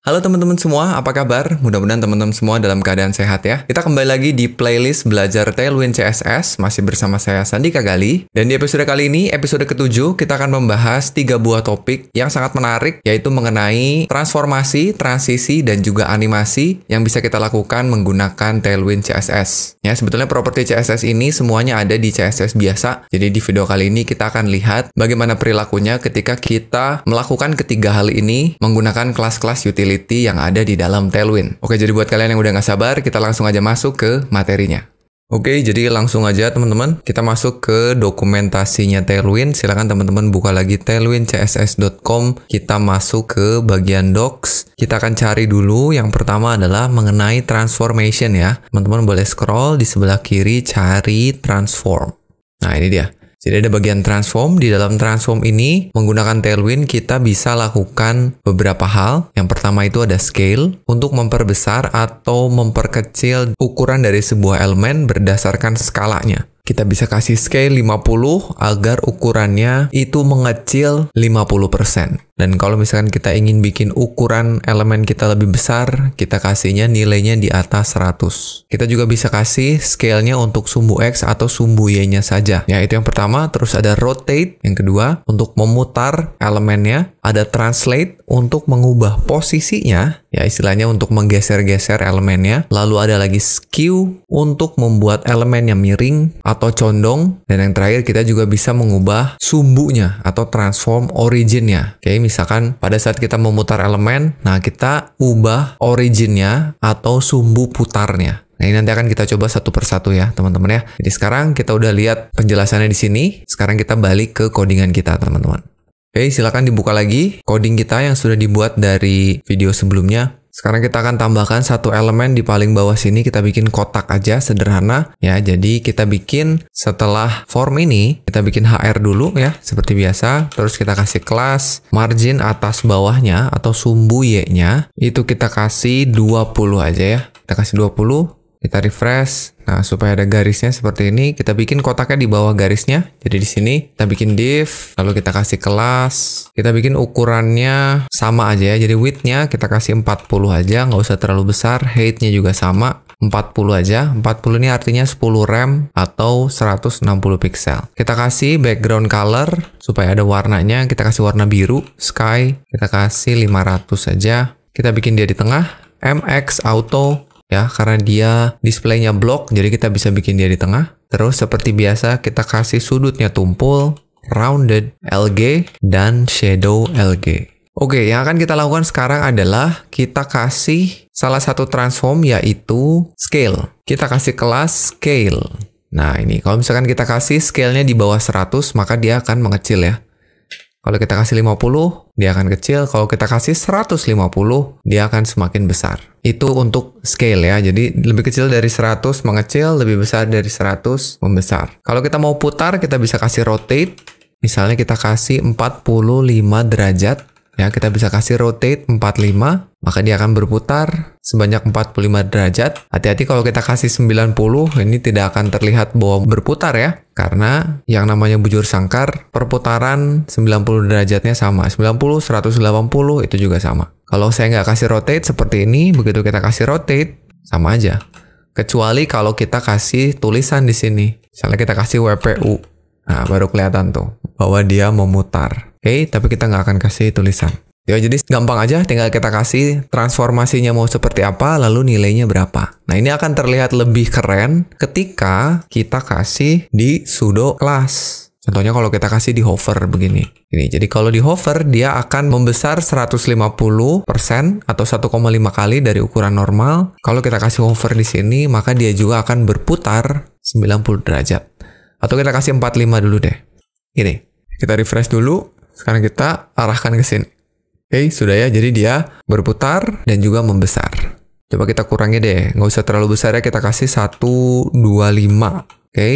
Halo teman-teman semua, apa kabar? Mudah-mudahan teman-teman semua dalam keadaan sehat ya. Kita kembali lagi di playlist Belajar Tailwind CSS, masih bersama saya Sandika Gali. Dan di episode kali ini, episode ke-7, kita akan membahas 3 buah topik yang sangat menarik, yaitu mengenai transformasi, transisi, dan juga animasi yang bisa kita lakukan menggunakan Tailwind CSS. Ya, sebetulnya properti CSS ini semuanya ada di CSS biasa. Jadi di video kali ini kita akan lihat bagaimana perilakunya ketika kita melakukan ketiga hal ini menggunakan kelas-kelas utility yang ada di dalam Tailwind. Oke, jadi buat kalian yang udah nggak sabar, kita langsung aja masuk ke materinya. Oke, jadi langsung aja teman-teman, kita masuk ke dokumentasinya Tailwind. Silakan teman-teman buka lagi tailwindcss.com. Kita masuk ke bagian docs. Kita akan cari dulu, yang pertama adalah mengenai transformation ya. Teman-teman boleh scroll di sebelah kiri, cari transform. Nah, ini dia. Jadi ada bagian transform. Di dalam transform ini, menggunakan Tailwind, kita bisa lakukan beberapa hal. Yang pertama itu ada scale, untuk memperbesar atau memperkecil ukuran dari sebuah elemen berdasarkan skalanya. Kita bisa kasih scale 50 agar ukurannya itu mengecil 50%. Dan kalau misalkan kita ingin bikin ukuran elemen kita lebih besar, kita kasihnya nilainya di atas 100. Kita juga bisa kasih scale-nya untuk sumbu X atau sumbu Y-nya saja. Ya, itu yang pertama. Terus ada rotate, yang kedua, untuk memutar elemennya. Ada translate, untuk mengubah posisinya. Ya, istilahnya untuk menggeser-geser elemennya. Lalu ada lagi skew, untuk membuat elemennya miring atau condong. Dan yang terakhir, kita juga bisa mengubah sumbunya atau transform originnya. Oke, misalkan pada saat kita memutar elemen, nah kita ubah originnya atau sumbu putarnya. Nah, ini nanti akan kita coba satu persatu ya, teman-teman ya. Jadi sekarang kita udah lihat penjelasannya di sini. Sekarang kita balik ke codingan kita, teman-teman. Oke, silakan dibuka lagi coding kita yang sudah dibuat dari video sebelumnya. Sekarang kita akan tambahkan satu elemen di paling bawah sini, kita bikin kotak aja sederhana ya. Jadi kita bikin setelah form ini, kita bikin HR dulu ya, seperti biasa. Terus kita kasih kelas, margin atas bawahnya atau sumbu Y-nya, itu kita kasih 20 aja ya. Kita kasih 20, kita refresh. Nah, supaya ada garisnya seperti ini, kita bikin kotaknya di bawah garisnya. Jadi di sini kita bikin div, lalu kita kasih kelas. Kita bikin ukurannya sama aja ya. Jadi width-nya kita kasih 40 aja, nggak usah terlalu besar. Height-nya juga sama, 40 aja. 40 ini artinya 10 rem atau 160 pixel. Kita kasih background color supaya ada warnanya. Kita kasih warna biru, sky. Kita kasih 500 aja. Kita bikin dia di tengah, MX auto. Ya, karena dia displaynya block, jadi kita bisa bikin dia di tengah. Terus seperti biasa, kita kasih sudutnya tumpul, rounded, LG, dan shadow LG. Oke, yang akan kita lakukan sekarang adalah kita kasih salah satu transform, yaitu scale. Kita kasih kelas scale. Nah, ini kalau misalkan kita kasih scale-nya di bawah 100, maka dia akan mengecil ya. Kalau kita kasih 50, dia akan kecil. Kalau kita kasih 150, dia akan semakin besar. Itu untuk scale ya. Jadi lebih kecil dari 100 mengecil, lebih besar dari 100 membesar. Kalau kita mau putar, kita bisa kasih rotate. Misalnya kita kasih 45 derajat. Ya, kita bisa kasih rotate 45, maka dia akan berputar sebanyak 45 derajat. Hati-hati kalau kita kasih 90, ini tidak akan terlihat bahwa berputar ya. Karena yang namanya bujur sangkar, perputaran 90 derajatnya sama. 90, 180 itu juga sama. Kalau saya nggak kasih rotate seperti ini, begitu kita kasih rotate, sama aja. Kecuali kalau kita kasih tulisan di sini. Misalnya kita kasih WPU. Nah, baru kelihatan tuh bahwa dia memutar. Oke, tapi kita nggak akan kasih tulisan. Ya, jadi gampang aja, tinggal kita kasih transformasinya mau seperti apa, lalu nilainya berapa. Nah, ini akan terlihat lebih keren ketika kita kasih di pseudo class. Contohnya kalau kita kasih di hover begini. Ini, jadi kalau di hover, dia akan membesar 150% atau 1,5 kali dari ukuran normal. Kalau kita kasih hover di sini, maka dia juga akan berputar 90 derajat. Atau kita kasih 45 dulu deh. Gini, kita refresh dulu. Sekarang kita arahkan ke sini. Oke, sudah ya. Jadi dia berputar dan juga membesar. Coba kita kurangi deh. Nggak usah terlalu besar ya. Kita kasih 125. Oke.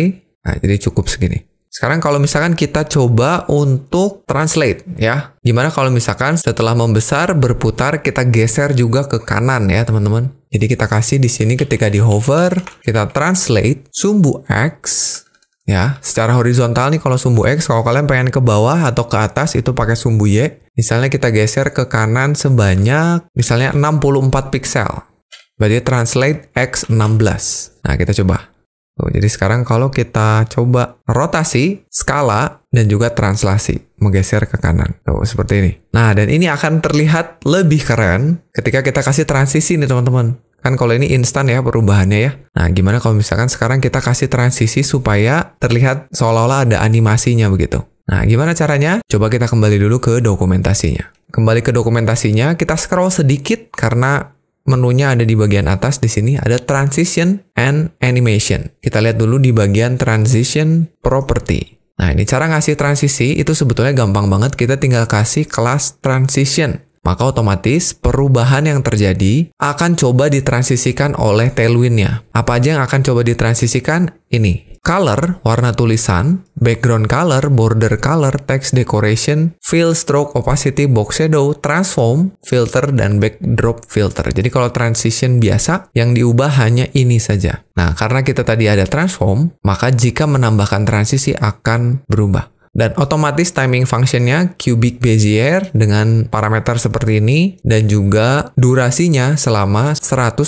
Nah, jadi cukup segini. Sekarang kalau misalkan kita coba untuk translate ya. Gimana kalau misalkan setelah membesar, berputar, kita geser juga ke kanan ya, teman-teman. Jadi kita kasih di sini ketika di hover, kita translate sumbu X. Ya, secara horizontal nih kalau sumbu X, kalau kalian pengen ke bawah atau ke atas itu pakai sumbu Y. Misalnya kita geser ke kanan sebanyak, misalnya 64 piksel. Berarti translate X 16. Nah, kita coba. Tuh, jadi sekarang kalau kita coba rotasi, skala, dan juga translasi, menggeser ke kanan. Tuh, seperti ini. Nah, dan ini akan terlihat lebih keren ketika kita kasih transisi nih teman-teman. Kan kalau ini instan ya perubahannya ya. Nah, gimana kalau misalkan sekarang kita kasih transisi supaya terlihat seolah-olah ada animasinya begitu. Nah, gimana caranya? Coba kita kembali dulu ke dokumentasinya. Kembali ke dokumentasinya, kita scroll sedikit karena menunya ada di bagian atas. Di sini ada Transition and Animation. Kita lihat dulu di bagian Transition Property. Nah, ini cara ngasih transisi itu sebetulnya gampang banget. Kita tinggal kasih kelas Transition. Maka otomatis perubahan yang terjadi akan coba ditransisikan oleh Tailwind-nya. Apa aja yang akan coba ditransisikan? Ini. Color, warna tulisan, background color, border color, text decoration, fill, stroke, opacity, box shadow, transform, filter, dan backdrop filter. Jadi kalau transition biasa, yang diubah hanya ini saja. Nah, karena kita tadi ada transform, maka jika menambahkan transisi akan berubah. Dan otomatis timing functionnya cubic Bezier dengan parameter seperti ini dan juga durasinya selama 150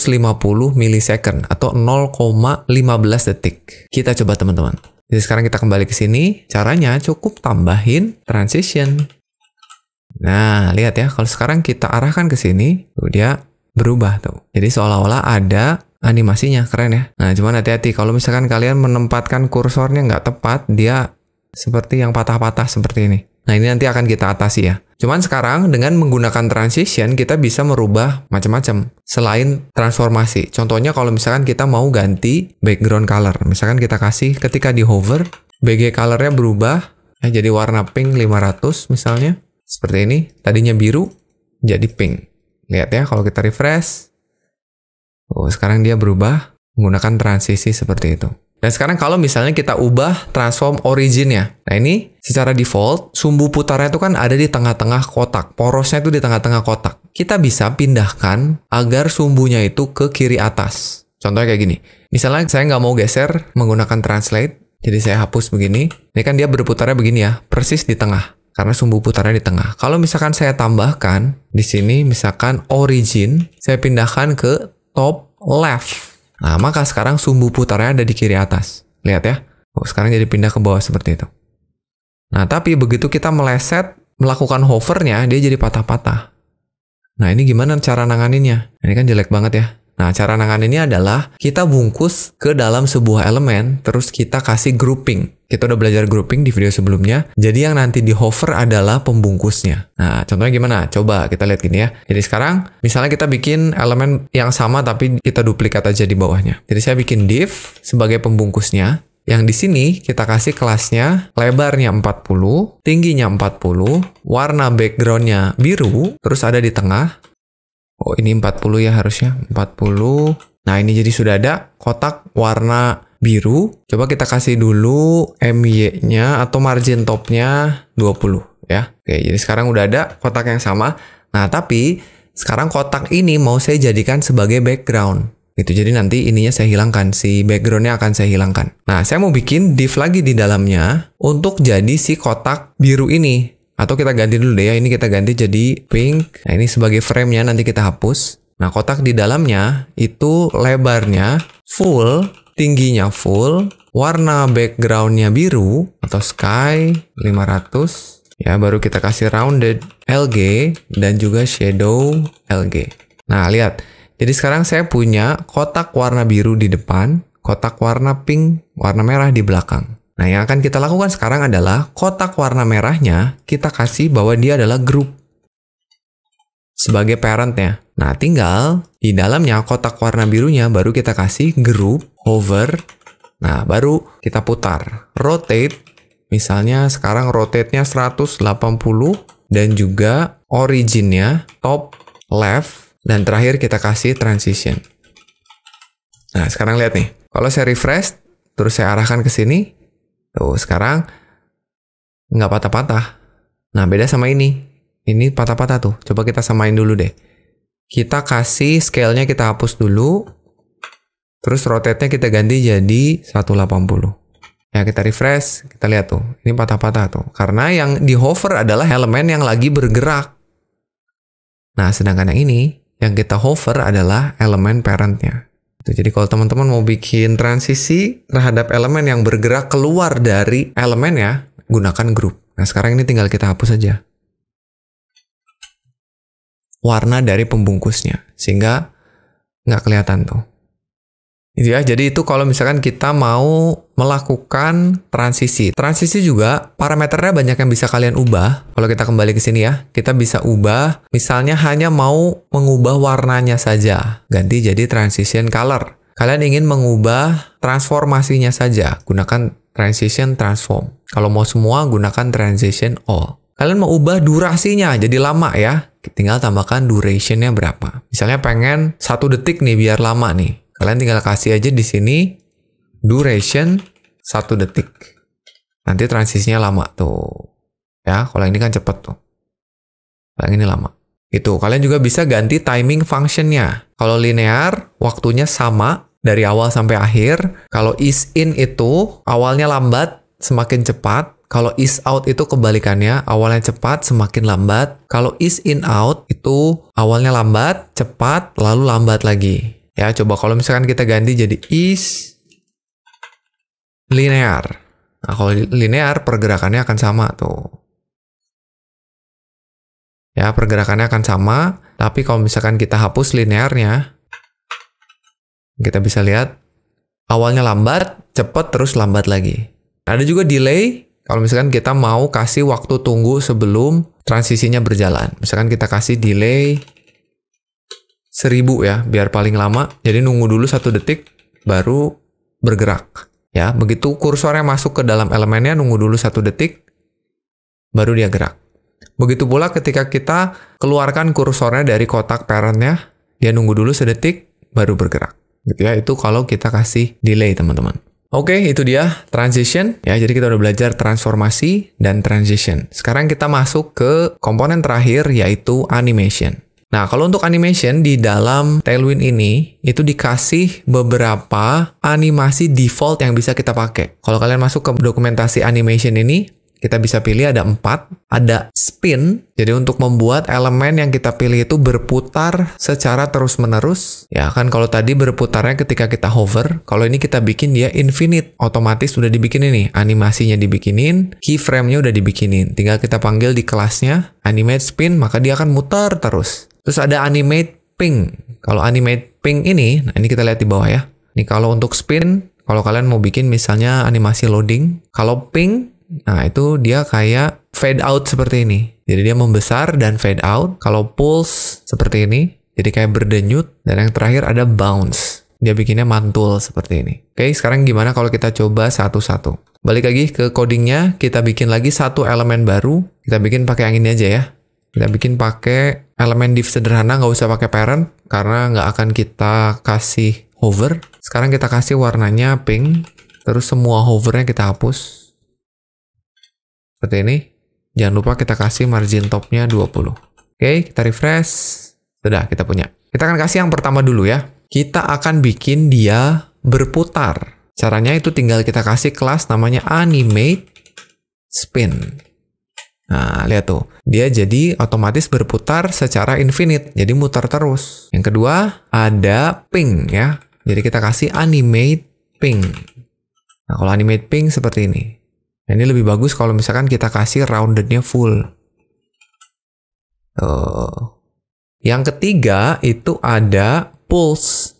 milisecond atau 0,15 detik. Kita coba teman-teman. Jadi sekarang kita kembali ke sini. Caranya cukup tambahin transition. Nah, lihat ya. Kalau sekarang kita arahkan ke sini, tuh dia berubah tuh. Jadi seolah-olah ada animasinya. Keren ya. Nah, cuman hati-hati. Kalau misalkan kalian menempatkan kursornya nggak tepat, dia seperti yang patah-patah seperti ini. Nah, ini nanti akan kita atasi ya. Cuman sekarang dengan menggunakan transition kita bisa merubah macam-macam selain transformasi. Contohnya kalau misalkan kita mau ganti background color. Misalkan kita kasih ketika di hover, BG color-nya berubah jadi warna pink 500 misalnya. Seperti ini. Tadinya biru jadi pink. Lihat ya kalau kita refresh. Oh, sekarang dia berubah menggunakan transisi seperti itu. Dan sekarang kalau misalnya kita ubah transform origin-nya. Nah, ini secara default, sumbu putarnya itu kan ada di tengah-tengah kotak. Porosnya itu di tengah-tengah kotak. Kita bisa pindahkan agar sumbunya itu ke kiri atas. Contohnya kayak gini. Misalnya saya nggak mau geser menggunakan translate. Jadi saya hapus begini. Ini kan dia berputarnya begini ya. Persis di tengah. Karena sumbu putarnya di tengah. Kalau misalkan saya tambahkan, di sini misalkan origin, saya pindahkan ke top left. Nah, maka sekarang sumbu putarnya ada di kiri atas. Lihat ya. Oh, sekarang jadi pindah ke bawah seperti itu. Nah, tapi begitu kita meleset, melakukan hovernya, dia jadi patah-patah. Nah, ini gimana cara nanganinnya? Ini kan jelek banget ya. Nah, cara nanganinnya adalah kita bungkus ke dalam sebuah elemen, terus kita kasih grouping. Kita udah belajar grouping di video sebelumnya. Jadi yang nanti di hover adalah pembungkusnya. Nah, contohnya gimana? Coba kita lihat gini ya. Jadi sekarang, misalnya kita bikin elemen yang sama tapi kita duplikat aja di bawahnya. Jadi saya bikin div sebagai pembungkusnya. Yang di sini kita kasih kelasnya lebarnya 40, tingginya 40, warna backgroundnya biru, terus ada di tengah. Oh, ini 40 ya harusnya. 40. Nah, ini jadi sudah ada kotak warna biru. Coba kita kasih dulu MY-nya atau margin top-nya 20 ya. Oke, jadi sekarang udah ada kotak yang sama. Nah, tapi sekarang kotak ini mau saya jadikan sebagai background. Gitu. Jadi nanti ininya saya hilangkan, si background-nya akan saya hilangkan. Nah, saya mau bikin div lagi di dalamnya untuk jadi si kotak biru ini. Atau kita ganti dulu deh ya, ini kita ganti jadi pink. Nah, ini sebagai frame-nya nanti kita hapus. Nah, kotak di dalamnya itu lebarnya full, tingginya full, warna background-nya biru atau sky 500. Ya, baru kita kasih rounded LG dan juga shadow LG. Nah, lihat. Jadi sekarang saya punya kotak warna biru di depan, kotak warna pink, warna merah di belakang. Nah, yang akan kita lakukan sekarang adalah kotak warna merahnya kita kasih bahwa dia adalah group sebagai parent-nya. Nah, tinggal di dalamnya kotak warna birunya baru kita kasih group, hover. Nah, baru kita putar. Rotate, misalnya sekarang rotate-nya 180 dan juga origin-nya top left. Dan terakhir kita kasih transition. Nah, sekarang lihat nih. Kalau saya refresh, terus saya arahkan ke sini. Tuh, sekarang nggak patah-patah. Nah, beda sama ini. Ini patah-patah tuh. Coba kita samain dulu deh. Kita kasih scale-nya kita hapus dulu. Terus rotate-nya kita ganti jadi 180. Ya, kita refresh, kita lihat tuh. Ini patah-patah tuh. Karena yang di hover adalah elemen yang lagi bergerak. Nah, sedangkan yang ini, yang kita hover adalah elemen parent-nya. Jadi kalau teman-teman mau bikin transisi terhadap elemen yang bergerak keluar dari elemen ya, gunakan group. Nah, sekarang ini tinggal kita hapus saja warna dari pembungkusnya, sehingga nggak kelihatan tuh. Ya, jadi itu kalau misalkan kita mau melakukan transisi. Transisi juga parameternya banyak yang bisa kalian ubah. Kalau kita kembali ke sini ya, kita bisa ubah, misalnya hanya mau mengubah warnanya saja, ganti jadi transition color. Kalian ingin mengubah transformasinya saja, gunakan transition transform. Kalau mau semua, gunakan transition all. Kalian mau ubah durasinya jadi lama ya, tinggal tambahkan durationnya berapa. Misalnya pengen 1 detik nih biar lama nih. Kalian tinggal kasih aja di sini duration 1 detik. Nanti transisinya lama tuh. Ya, kalau ini kan cepet tuh. Kalau ini lama. Itu, kalian juga bisa ganti timing functionnya. Kalau linear, waktunya sama dari awal sampai akhir. Kalau is in itu awalnya lambat, semakin cepat. Kalau is out itu kebalikannya, awalnya cepat, semakin lambat. Kalau is in out itu awalnya lambat, cepat, lalu lambat lagi. Ya, coba kalau misalkan kita ganti jadi is linear. Nah, kalau linear pergerakannya akan sama tuh. Ya, pergerakannya akan sama, tapi kalau misalkan kita hapus linearnya, kita bisa lihat awalnya lambat, cepat, terus lambat lagi. Ada juga delay. Kalau misalkan kita mau kasih waktu tunggu sebelum transisinya berjalan. Misalkan kita kasih delay 1000 ya, biar paling lama. Jadi nunggu dulu 1 detik, baru bergerak. Ya, begitu kursornya masuk ke dalam elemennya, nunggu dulu 1 detik, baru dia gerak. Begitu pula ketika kita keluarkan kursornya dari kotak parentnya, dia nunggu dulu sedetik, baru bergerak. Gitu ya, itu kalau kita kasih delay, teman-teman. Oke, itu dia transition. Ya, jadi kita udah belajar transformasi dan transition. Sekarang kita masuk ke komponen terakhir, yaitu animation. Nah, kalau untuk animation di dalam Tailwind ini, itu dikasih beberapa animasi default yang bisa kita pakai. Kalau kalian masuk ke dokumentasi animation ini, kita bisa pilih ada 4. Ada spin, jadi untuk membuat elemen yang kita pilih itu berputar secara terus-menerus. Ya kan, kalau tadi berputarnya ketika kita hover, kalau ini kita bikin dia infinite. Otomatis sudah dibikin ini, animasinya dibikinin, keyframe-nya udah dibikinin. Tinggal kita panggil di kelasnya, animate spin, maka dia akan muter terus. Terus ada animate ping. Kalau animate ping ini, nah ini kita lihat di bawah ya. Ini kalau untuk spin, kalau kalian mau bikin misalnya animasi loading, kalau ping, nah itu dia kayak fade out seperti ini. Jadi dia membesar dan fade out. Kalau pulse seperti ini, jadi kayak berdenyut. Dan yang terakhir ada bounce. Dia bikinnya mantul seperti ini. Oke, sekarang gimana kalau kita coba satu-satu? Balik lagi ke codingnya, kita bikin lagi satu elemen baru. Kita bikin pakai yang ini aja ya. Kita bikin pakai elemen div sederhana, nggak usah pakai parent, karena nggak akan kita kasih hover. Sekarang kita kasih warnanya pink, terus semua hovernya kita hapus. Seperti ini. Jangan lupa kita kasih margin topnya 20. Oke, kita refresh. Sudah, kita punya. Kita akan kasih yang pertama dulu ya. Kita akan bikin dia berputar. Caranya itu tinggal kita kasih kelas namanya animate spin. Nah, lihat tuh. Dia jadi otomatis berputar secara infinite. Jadi mutar terus. Yang kedua, ada ping ya. Jadi kita kasih animate ping. Nah, kalau animate ping seperti ini. Nah, ini lebih bagus kalau misalkan kita kasih roundednya full. Yang ketiga itu ada pulse.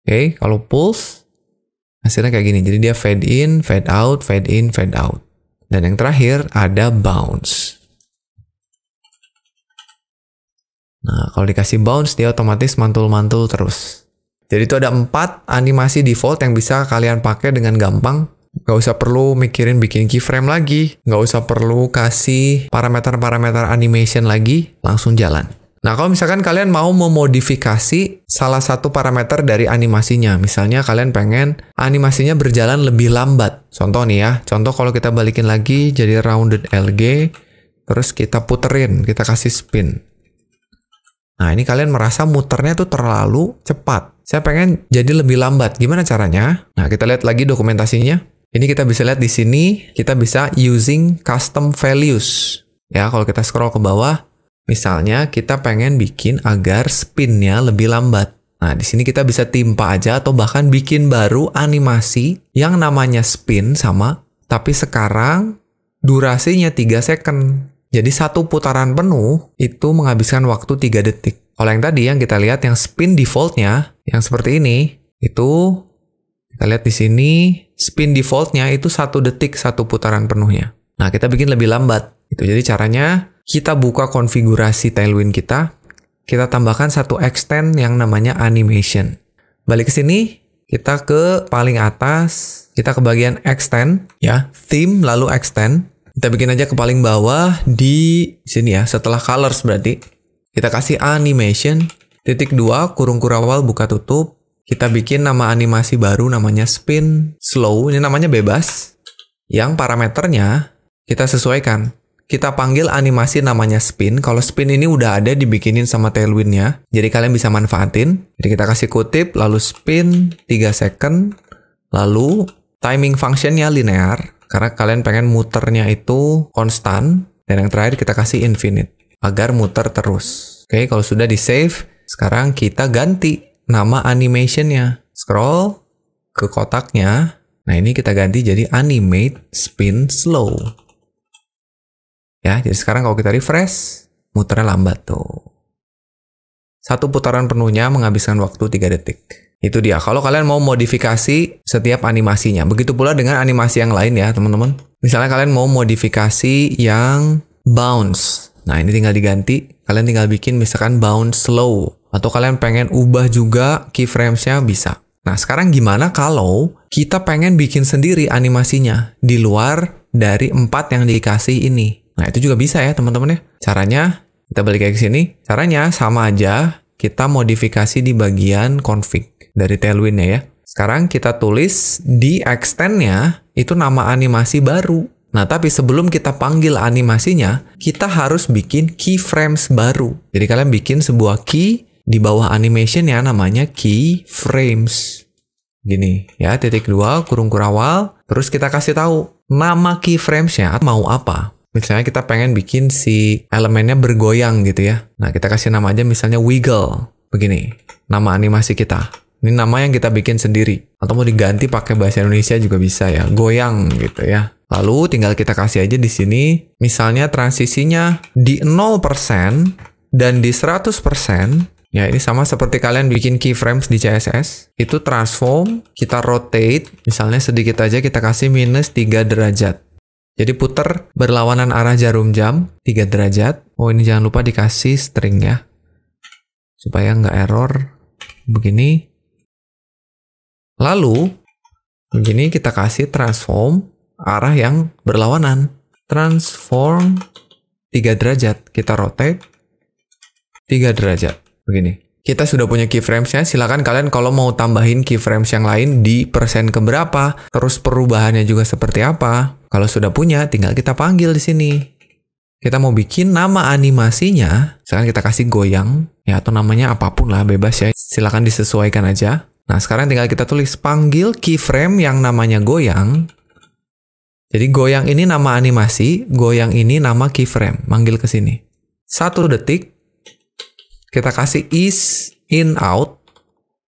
Oke, kalau pulse hasilnya kayak gini. Jadi dia fade in, fade out, fade in, fade out. Dan yang terakhir ada bounce. Nah, kalau dikasih bounce dia otomatis mantul-mantul terus. Jadi itu ada 4 animasi default yang bisa kalian pakai dengan gampang. Nggak usah perlu mikirin bikin keyframe lagi. Nggak usah perlu kasih parameter-parameter animation lagi. Langsung jalan. Nah, kalau misalkan kalian mau memodifikasi salah satu parameter dari animasinya. Misalnya kalian pengen animasinya berjalan lebih lambat. Contoh nih ya. Contoh kalau kita balikin lagi jadi rounded LG. Terus kita puterin. Kita kasih spin. Nah, ini kalian merasa muternya tuh terlalu cepat. Saya pengen jadi lebih lambat. Gimana caranya? Nah, kita lihat lagi dokumentasinya. Ini kita bisa lihat di sini, kita bisa using custom values. Ya, kalau kita scroll ke bawah, misalnya kita pengen bikin agar spin-nya lebih lambat. Nah, di sini kita bisa timpa aja atau bahkan bikin baru animasi yang namanya spin sama, tapi sekarang durasinya 3 second. Jadi satu putaran penuh itu menghabiskan waktu 3 detik. Kalau yang tadi yang kita lihat yang spin defaultnya yang seperti ini, itu kita lihat di sini spin defaultnya itu 1 detik satu putaran penuhnya. Nah, kita bikin lebih lambat. Itu jadi caranya kita buka konfigurasi Tailwind kita tambahkan satu extend yang namanya animation. Balik ke sini, kita ke paling atas, kita ke bagian extend ya, theme lalu extend. Kita bikin aja ke paling bawah di sini ya, setelah colors berarti. Kita kasih animation, .2, kurung kurawal buka tutup. Kita bikin nama animasi baru namanya spin slow, ini namanya bebas. Yang parameternya kita sesuaikan. Kita panggil animasi namanya spin. Kalau spin ini udah ada dibikinin sama Tailwind-nya, jadi kalian bisa manfaatin. Jadi kita kasih kutip, lalu spin 3 second, lalu timing function-nya linear. Karena kalian pengen muternya itu konstan. Dan yang terakhir kita kasih infinite. Agar muter terus. Oke, kalau sudah di-save, sekarang kita ganti nama animation-nya. Scroll ke kotaknya. Nah, ini kita ganti jadi animate spin slow. Ya, jadi sekarang kalau kita refresh, muternya lambat tuh. Satu putaran penuhnya menghabiskan waktu 3 detik. Itu dia. Kalau kalian mau modifikasi setiap animasinya. Begitu pula dengan animasi yang lain ya, teman-teman. Misalnya kalian mau modifikasi yang bounce. Nah, ini tinggal diganti. Kalian tinggal bikin misalkan bounce slow. Atau kalian pengen ubah juga keyframes-nya bisa. Nah, sekarang gimana kalau kita pengen bikin sendiri animasinya di luar dari 4 yang dikasih ini? Nah, itu juga bisa ya, teman-teman ya. Caranya, kita balik lagi ke sini. Caranya sama aja, kita modifikasi di bagian config dari Tailwind-nya ya. Sekarang kita tulis di extend-nya itu nama animasi baru. Nah, tapi sebelum kita panggil animasinya, kita harus bikin keyframes baru. Jadi kalian bikin sebuah key di bawah animation-nya namanya keyframes. Gini ya, .2, kurung kurawal. Terus kita kasih tahu nama keyframes-nya mau apa. Misalnya kita pengen bikin si elemennya bergoyang gitu ya. Nah, kita kasih nama aja misalnya wiggle. Begini, nama animasi kita. Ini nama yang kita bikin sendiri. Atau mau diganti pakai bahasa Indonesia juga bisa ya. Goyang gitu ya. Lalu tinggal kita kasih aja di sini. Misalnya transisinya di 0% dan di 100%. Ya, ini sama seperti kalian bikin keyframes di CSS. Itu transform, kita rotate. Misalnya sedikit aja kita kasih minus 3 derajat. Jadi puter berlawanan arah jarum jam 3 derajat. Oh, ini jangan lupa dikasih string ya. Supaya nggak error. Begini. Lalu, begini kita kasih transform arah yang berlawanan. Transform 3 derajat. Kita rotate 3 derajat. Begini. Kita sudah punya keyframes-nya, silakan kalian kalau mau tambahin keyframes yang lain di persen keberapa, terus perubahannya juga seperti apa. Kalau sudah punya, tinggal kita panggil di sini. Kita mau bikin nama animasinya, misalkan kita kasih goyang, ya atau namanya apapun lah, bebas ya. Silakan disesuaikan aja. Nah, sekarang tinggal kita tulis panggil keyframe yang namanya goyang. Jadi goyang ini nama animasi, goyang ini nama keyframe. Manggil ke sini. 1 detik. Kita kasih is, in, out,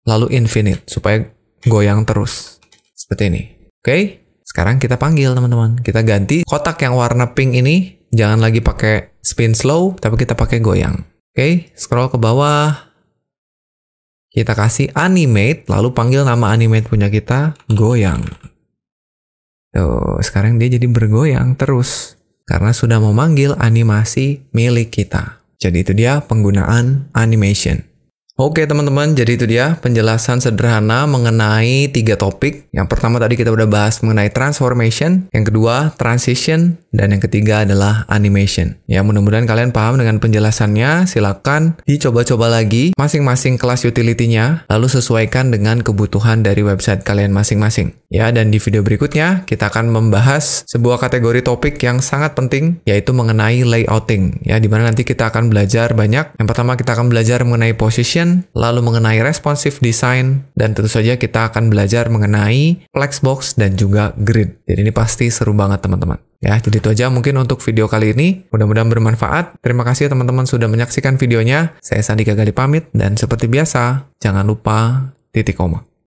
lalu infinite, supaya goyang terus. Seperti ini. Oke, sekarang kita panggil teman-teman. Kita ganti kotak yang warna pink ini, jangan lagi pakai spin slow, tapi kita pakai goyang. Oke, scroll ke bawah. Kita kasih animate, lalu panggil nama animate punya kita, goyang. Tuh, sekarang dia jadi bergoyang terus. Karena sudah memanggil animasi milik kita. Jadi itu dia penggunaan animation. Oke teman-teman, jadi itu dia penjelasan sederhana mengenai 3 topik. Yang pertama tadi kita udah bahas mengenai transformation, yang kedua transition, dan yang ketiga adalah animation. Ya, mudah-mudahan kalian paham dengan penjelasannya. Silakan dicoba-coba lagi masing-masing kelas utility-nya, lalu sesuaikan dengan kebutuhan dari website kalian masing-masing. Ya, dan di video berikutnya kita akan membahas sebuah kategori topik yang sangat penting, yaitu mengenai layouting. Ya, di mana nanti kita akan belajar banyak. Yang pertama kita akan belajar mengenai position, lalu mengenai responsive design, dan tentu saja kita akan belajar mengenai flexbox dan juga grid. Jadi ini pasti seru banget teman-teman. Ya, jadi itu aja mungkin untuk video kali ini. Mudah-mudahan bermanfaat. Terima kasih teman-teman sudah menyaksikan videonya. Saya Sandi Kagali pamit, dan seperti biasa, jangan lupa titik koma.